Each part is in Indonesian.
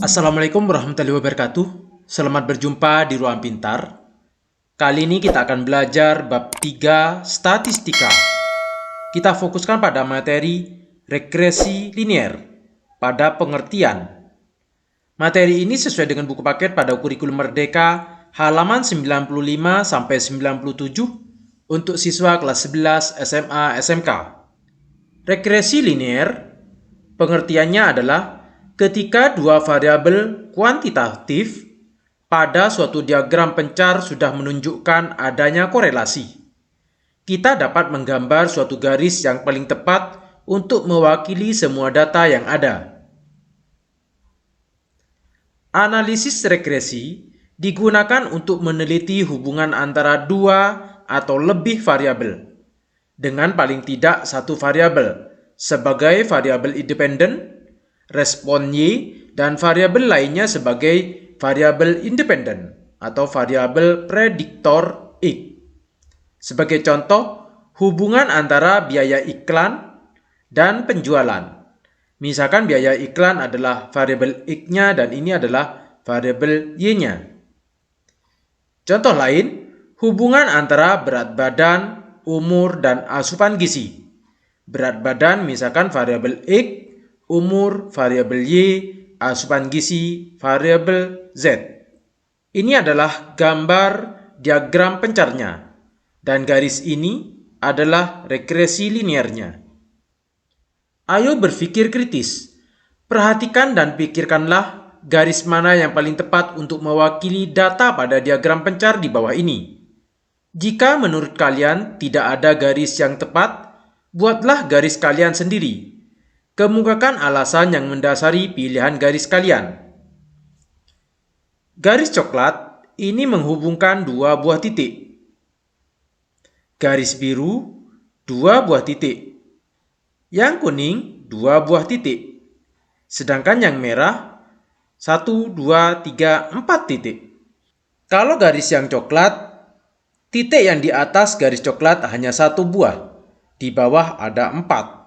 Assalamualaikum warahmatullahi wabarakatuh. Selamat berjumpa di Ruang Pintar. Kali ini kita akan belajar bab 3 statistika. Kita fokuskan pada materi regresi linier pada pengertian. Materi ini sesuai dengan buku paket pada kurikulum Merdeka halaman 95 sampai 97 untuk siswa kelas 11 SMA SMK. Regresi linier pengertiannya adalah ketika dua variabel kuantitatif pada suatu diagram pencar sudah menunjukkan adanya korelasi, kita dapat menggambar suatu garis yang paling tepat untuk mewakili semua data yang ada. Analisis regresi digunakan untuk meneliti hubungan antara dua atau lebih variabel dengan paling tidak satu variabel sebagai variabel independen, respon Y, dan variabel lainnya sebagai variabel independen atau variabel prediktor X. Sebagai contoh, hubungan antara biaya iklan dan penjualan. Misalkan biaya iklan adalah variabel X-nya dan ini adalah variabel Y-nya. Contoh lain, hubungan antara berat badan, umur, dan asupan gizi. Berat badan misalkan variabel X, umur variabel Y, asupan gizi variabel Z. Ini adalah gambar diagram pencarnya, dan garis ini adalah regresi liniernya. Ayo berpikir kritis. Perhatikan dan pikirkanlah garis mana yang paling tepat untuk mewakili data pada diagram pencar di bawah ini. Jika menurut kalian tidak ada garis yang tepat, buatlah garis kalian sendiri. Kemukakan alasan yang mendasari pilihan garis kalian. Garis coklat ini menghubungkan dua buah titik. Garis biru, dua buah titik. Yang kuning, dua buah titik. Sedangkan yang merah, 1, 2, 3, 4 titik. Kalau garis yang coklat, titik yang di atas garis coklat hanya satu buah. Di bawah ada 4.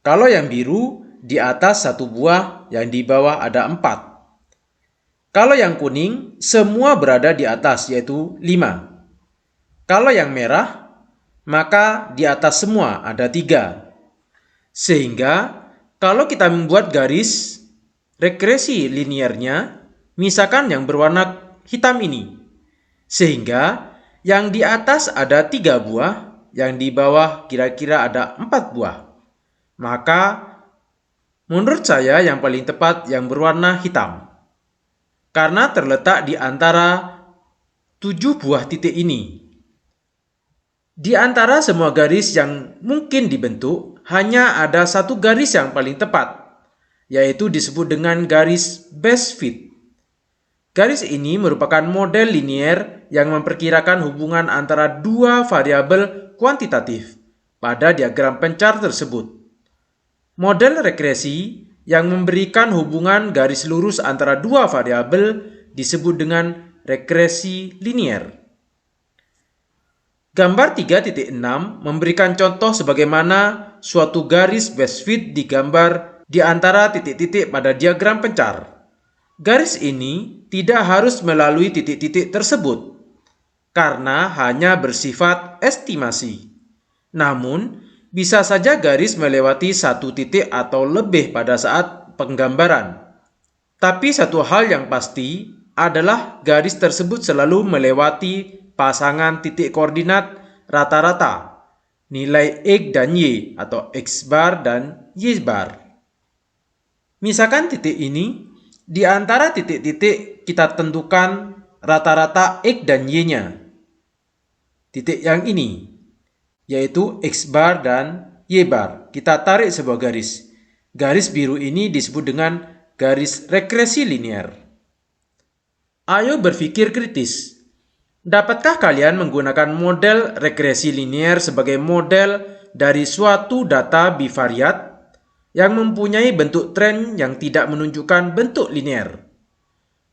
Kalau yang biru, di atas satu buah, yang di bawah ada 4. Kalau yang kuning, semua berada di atas, yaitu 5. Kalau yang merah, maka di atas semua ada 3. Sehingga, kalau kita membuat garis regresi liniernya, misalkan yang berwarna hitam ini. Sehingga, yang di atas ada 3 buah, yang di bawah kira-kira ada 4 buah. Maka, menurut saya yang paling tepat yang berwarna hitam. Karena terletak di antara 7 buah titik ini. Di antara semua garis yang mungkin dibentuk, hanya ada satu garis yang paling tepat, yaitu disebut dengan garis best fit. Garis ini merupakan model linier yang memperkirakan hubungan antara dua variabel kuantitatif pada diagram pencar tersebut. Model regresi yang memberikan hubungan garis lurus antara dua variabel disebut dengan regresi linier. Gambar 3.6 memberikan contoh sebagaimana suatu garis best fit digambar di antara titik-titik pada diagram pencar. Garis ini tidak harus melalui titik-titik tersebut karena hanya bersifat estimasi. Namun, bisa saja garis melewati satu titik atau lebih pada saat penggambaran. Tapi satu hal yang pasti adalah garis tersebut selalu melewati pasangan titik koordinat rata-rata, nilai X dan Y atau X bar dan Y bar. Misalkan titik ini, di antara titik-titik kita tentukan rata-rata X dan Y-nya. Titik yang ini, yaitu X bar dan Y bar. Kita tarik sebuah garis. Garis biru ini disebut dengan garis regresi linier. Ayo berpikir kritis. Dapatkah kalian menggunakan model regresi linier sebagai model dari suatu data bivariat yang mempunyai bentuk tren yang tidak menunjukkan bentuk linier?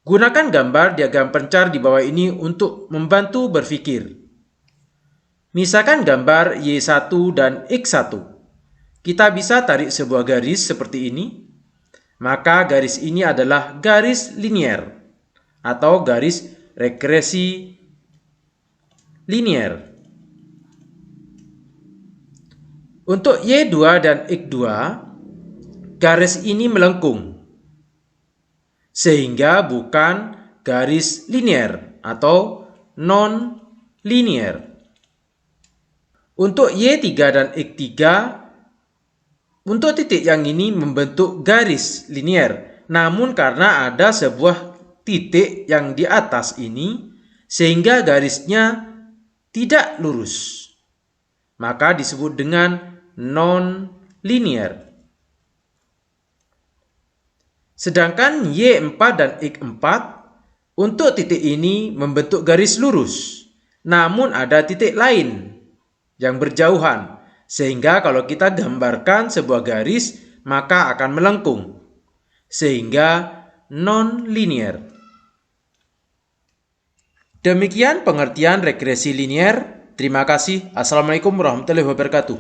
Gunakan gambar diagram pencar di bawah ini untuk membantu berpikir. Misalkan gambar Y1 dan X1. Kita bisa tarik sebuah garis seperti ini. maka garis ini adalah garis linier atau garis regresi linier. Untuk Y2 dan X2, garis ini melengkung, sehingga bukan garis linier atau non-linier. Untuk Y3 dan X3, untuk titik yang ini membentuk garis linier, namun karena ada sebuah titik yang di atas ini, sehingga garisnya tidak lurus, maka disebut dengan non-linier. Sedangkan Y4 dan X4, untuk titik ini membentuk garis lurus, namun ada titik lain yang berjauhan, sehingga kalau kita gambarkan sebuah garis, maka akan melengkung, sehingga non-linier. Demikian pengertian regresi linier. Terima kasih. Assalamualaikum warahmatullahi wabarakatuh.